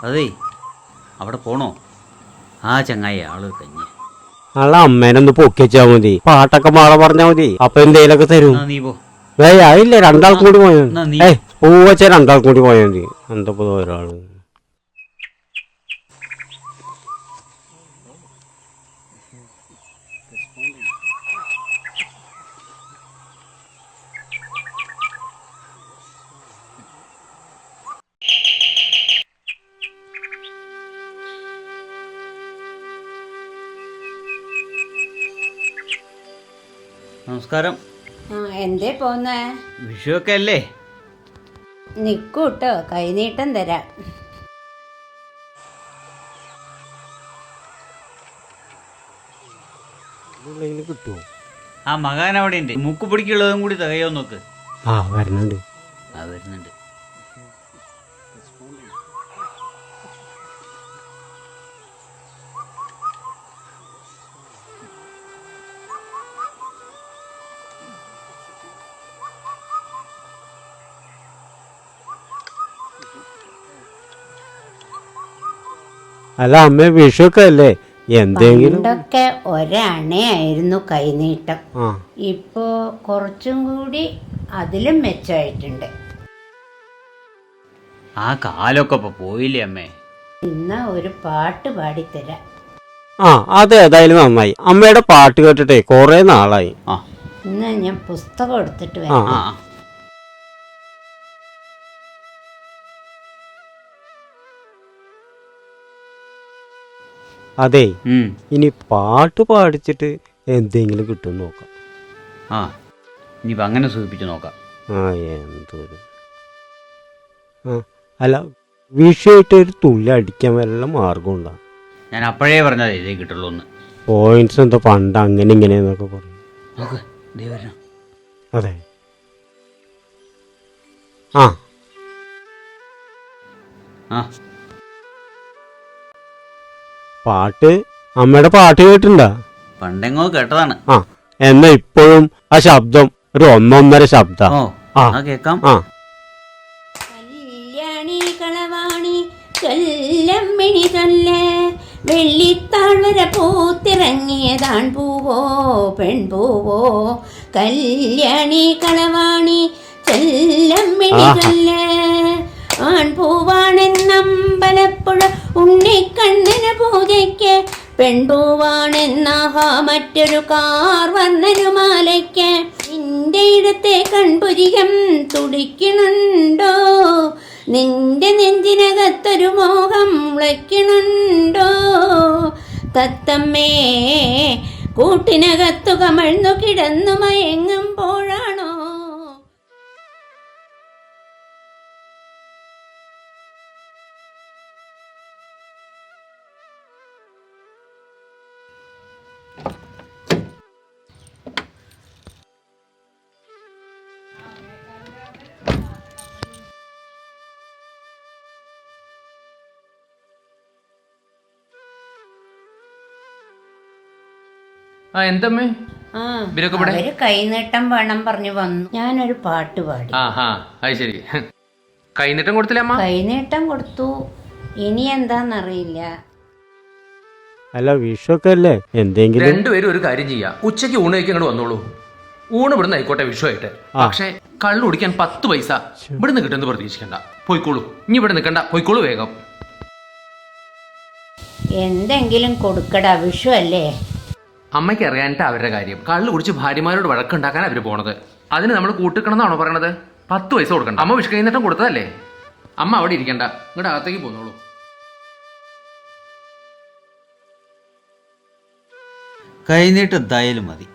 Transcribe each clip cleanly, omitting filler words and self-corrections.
അതേ അവിടെ പോണോ? ആ ചങ്ങായി ആള് കഞ്ഞി ആളെ അമ്മേനൊന്ന് പൊക്കി വെച്ചാ മതി, പാട്ടൊക്കെ മാള പറഞ്ഞാ മതി, അപ്പൊ എന്തേലൊക്കെ തരും. നീ പോ. ആയില്ലേ, രണ്ടാൾക്കും കൂടി പോയാ പൂവച്ച രണ്ടാൾക്കും കൂടി പോയാ മതി. എന്താ ഒരാള് നമസ്കാരം. എന്തേ പോന്നേ? വിഷുവൊക്കെ അല്ലേ? നിക്കൂട്ടോ, കൈനീട്ടം തരാം. കിട്ടുമോ? ആ മകാൻ അവിടെ ഉണ്ട്. മുക്കുപിടിക്കുള്ളതും കൂടി തികയോ നോക്ക്. വരുന്നുണ്ട്. വരുന്നുണ്ട്. അല്ല അമ്മ, വിഷുവൊക്കെ അല്ലേ, എന്തെങ്കിലും. പണ്ടൊക്കെ ഒരണയായിരുന്നു കൈനീട്ടം. ഇപ്പോ കുറച്ചും കൂടി അതിലും മെച്ചമായിട്ടുണ്ട്. ആ കാലൊക്കെ ഇപ്പൊ പോയില്ലേ അമ്മേ? ഇന്ന് ഒരു പാട്ട് പാടിത്തരാം. അതേതായാലും നന്നായി. അമ്മയുടെ പാട്ട് കേട്ടിട്ടേ കൊറേ നാളായി. ഇന്ന് ഞാൻ പുസ്തകം എടുത്തിട്ട് വരാം. അതെ, ഇനി പാട്ട് പാടിച്ചിട്ട് എന്തെങ്കിലും കിട്ടും നോക്കാം. ഇനിയിപ്പോ അങ്ങനെ സൂചിപ്പിച്ച് നോക്കാം. എന്തൊരു അല്ല, വിഷയമായിട്ട് ഒരു തുള്ളി അടിക്കാൻ വല്ല മാർഗം ഉണ്ടാ? ഞാൻ അപ്പോഴേ പറഞ്ഞതേ ഇതേ കിട്ടുള്ളൂ എന്ന്. പോയിന്റ്സ് എന്തോ പണ്ട് അങ്ങനെ ഇങ്ങനെയെന്നൊക്കെ പറഞ്ഞു. അതെ, പാട്ട് അമ്മയുടെ പാട്ട് കേട്ടിട്ടുണ്ടാ? പണ്ടെങ്ങോ കേട്ടതാണ്. എന്നാ ഇപ്പോഴും ആ ശബ്ദം ഒരു 1.5 ശബ്ദ കേക്കാം. കല്യാണി കളവാണി കൊല്ലമ്മിണി തൊല്ല വെള്ളിത്താഴ്വര പൂത്തിറങ്ങിയതാൺ പൂവോ പെൺപൂവോ. കല്യാണി കളവാണി ചെല്ലമ്മിണി തൊല്ല ആൺപൂവാണെന്നമ്പലപ്പുഴ ഉണ്ണിക്കണ്ണന് പൂജയ്ക്ക്, പെൺപൂവാണെന്നാഹ മറ്റൊരു കാർവർണ്ണനുമാലയ്ക്ക്. നിന്റെ ഇടത്തെ കൺപുരികം തുടിക്കണുണ്ടോ? നിന്റെ നെഞ്ചിനകത്തൊരു മോഹം മുളയ്ക്കണുണ്ടോ? തത്തമ്മേ കൂട്ടിനകത്തു കമഴ്ന്നു കിടന്നു മയങ്ങുമ്പോഴാണോ? എന്തമ്മേ അവര് കൈനീട്ടം വേണം പറഞ്ഞു വന്നു. ഞാനൊരു പാട്ട് പാടി. അത് ശരി. കൈനീട്ടം കൊടുത്തില്ല അമ്മ? കൈനീട്ടം കൊടുത്തു, ഇനി എന്താന്നറിയില്ല. അല്ല, വിഷുവൊക്കെ അല്ലേ, എന്തെങ്കിലും. രണ്ടുപേരും ഒരു കാര്യം ചെയ്യാം, ഉച്ചയ്ക്ക് ഊണ് കഴിക്കാൻ ഇങ്ങോട്ട് വന്നോളൂ. ഊണ് ഇവിടുന്ന് ആയിക്കോട്ടെ വിഷുവായിട്ട്. പക്ഷെ കള്ളു കുടിക്കാൻ 10 പൈസ ഇവിടുന്ന് കിട്ടുമെന്ന് പ്രതീക്ഷിക്കണ്ട. പോയിക്കോളൂ, ഇനി ഇവിടെ നിൽക്കണ്ട, പോയിക്കോളൂ വേഗം. എന്തെങ്കിലും കൊടുക്കടാ, വിഷു അല്ലേ. അമ്മയ്ക്ക് അറിയാനിട്ട് അവരുടെ കാര്യം. കള്ളു കുടിച്ച് ഭാര്യമാരോട് വഴക്കുണ്ടാക്കാൻ അവര് പോണത്. അതിന് നമ്മൾ കൂട്ടിക്കണമെന്നാണോ പറയണത്? 10 പൈസ കൊടുക്കണ്ട. അമ്മ വിഷു കൈനീട്ടം കൊടുത്തതല്ലേ. അമ്മ അവിടെ ഇരിക്കണ്ട, ഇങ്ങോട്ട് അകത്തേക്ക് പോന്നോളൂ. കൈനീട്ട് എന്തായാലും മതി.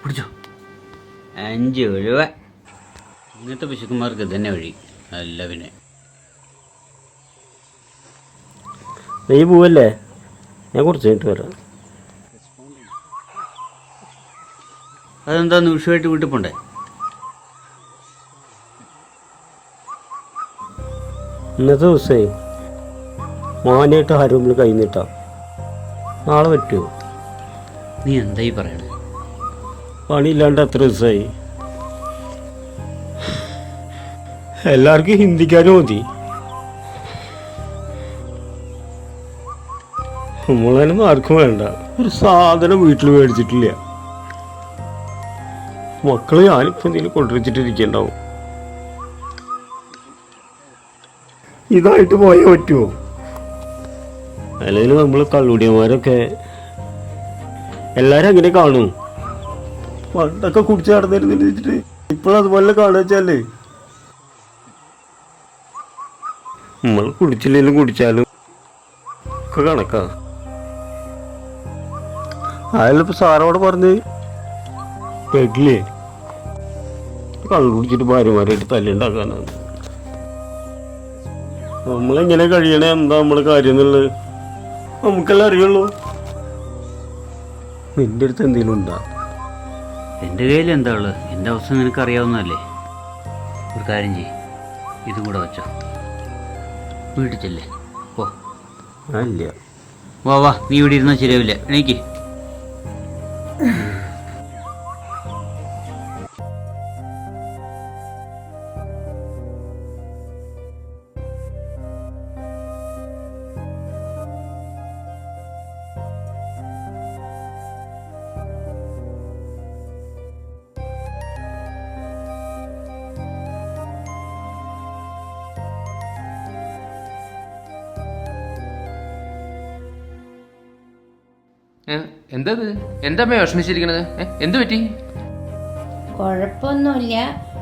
പിടിച്ചോ. 5 രൂപ. ഇങ്ങനത്തെ പിശുക്കന്മാർക്ക് തന്നെ വഴി അല്ല. പിന്നെ നീ പോവല്ലേ? ഞാൻ കുറച്ച് കഴിഞ്ഞിട്ട് വരാം. അതെന്താ വിഷുവായിട്ട് വീട്ടിൽ പോണ്ടേ? ഇന്നത്തെ ദിവസേ മോനായിട്ട് ആരും കഴിഞ്ഞിട്ടാ. നാളെ പറ്റുമോ? നീ എന്തായി പറയണേ? പണിയില്ലാണ്ട് എത്ര ദിവസമായി? എല്ലാവർക്കും ഹിന്ദിക്കാരും മതി. നമ്മളതിനൊന്നും ആർക്കും വേണ്ട. ഒരു സാധനം വീട്ടിൽ മേടിച്ചിട്ടില്ല. മക്കള് ഞാനിപ്പോൾ എന്തെങ്കിലും കൊണ്ടുവച്ചിട്ടിരിക്കണ്ടാവും. ഇതായിട്ട് പോയാൽ പറ്റുമോ? അല്ലെങ്കിൽ നമ്മൾ കള്ളുടിയന്മാരൊക്കെ എല്ലാവരും അങ്ങനെ കാണും. പണ്ടൊക്കെ കുടിച്ച് നടന്നിരുന്നിട്ട് വെച്ചിട്ട് ഇപ്പോഴതുപോലെ കാണുക വെച്ചാലേ നമ്മൾ കുടിച്ചില്ലെങ്കിലും കുടിച്ചാലും ഒക്കെ കണക്കാ. അതിലിപ്പോൾ സാറോട് പറഞ്ഞ് കേട്ടില്ലേ, കള്ളു കുടിച്ചിട്ട് ഭാര്യമാരായിട്ട് തല്ലുണ്ടാക്കാനാണ്. നമ്മളെങ്ങനെ കഴിയണേ, എന്താ നമ്മളെ കാര്യം എന്നുള്ളത് നമുക്കെല്ലാം അറിയുള്ളൂ. നിന്റെ അടുത്ത് എന്തെങ്കിലും ഉണ്ടാ? എൻ്റെ കയ്യിൽ എന്താ ഉള്ളത്? എൻ്റെ അവസ്ഥ നിനക്ക് അറിയാവുന്നതല്ലേ. ഒരു കാര്യം ചെയ്യ്, ഇതും കൂടെ വെച്ചോ, വീട്ടിൽ ചെല്ലേ. പോ. ഇല്ല. വാ വാ, നീ ഇവിടെ ഇരുന്നാൽ ശരിയാവില്ല, എണീക്ക്. എന്താ എന്താ വിഷമിച്ചിരിക്കണത്? എന്ത് പറ്റി? കുഴപ്പമൊന്നുമില്ല.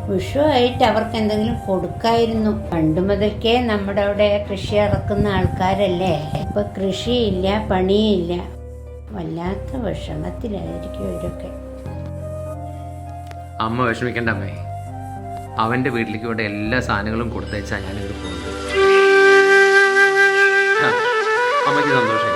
വിഷുവായിട്ട് അവർക്ക് എന്തെങ്കിലും കൊടുക്കായിരുന്നു. പണ്ട് മുതൽക്കേ നമ്മുടെ അവിടെ കൃഷി ഇറക്കുന്ന ആൾക്കാരല്ലേ. ഇപ്പൊ കൃഷിയില്ല, പണിയില്ല. വല്ലാത്ത വിഷമത്തിലായിരിക്കും ഇവരൊക്കെ. അമ്മ വിഷമിക്കണ്ട അമ്മേ. അവന്റെ വീട്ടിലേക്ക് ഇവിടെ എല്ലാ സാധനങ്ങളും കൊടുത്തയച്ചാ ഞാനിവിടെ പോകുന്നത്. അമ്മയ്ക്ക് സന്തോഷം.